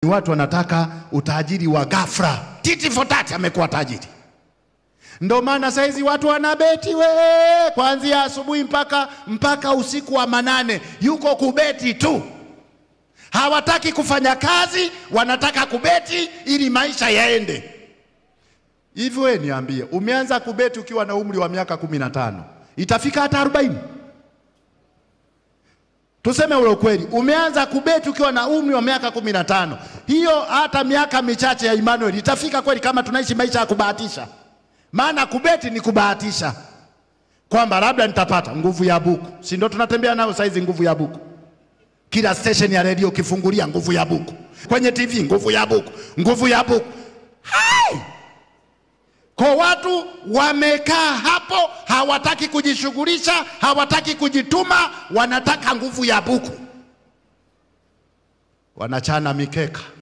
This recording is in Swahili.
Watu wanataka utajiri wa ghafla. Titi for tat amekuwa tajiri. Ndio maana saizi watu wanabeti kuanzia asubuhi mpaka usiku wa manane. Yuko kubeti tu. Hawataki kufanya kazi, wanataka kubeti ili maisha yaende. Hivyo wewe niambie, umeanza kubeti ukiwa na umri wa miaka 15. Itafika hata 40. Tuseme ule ukweli, umeanza kubeti ukiwa na umri wa miaka 15. Hiyo hata miaka michache ya Emmanuel itafika kweli kama tunaishi maisha ya kubahatisha. Maana kubeti ni kubahatisha. Kwamba labda nitapata nguvu ya buku. Si ndio tunatembea nao saizi nguvu ya buku. Kila station ya radio kifungulia nguvu ya buku. Kwenye TV nguvu ya buku. Nguvu ya buku. Hai! Kwa watu wamekaa hapo, hawataki kujishughulisha, hawataki kujituma, wanataka nguvu ya buku. Wanachana mikeka.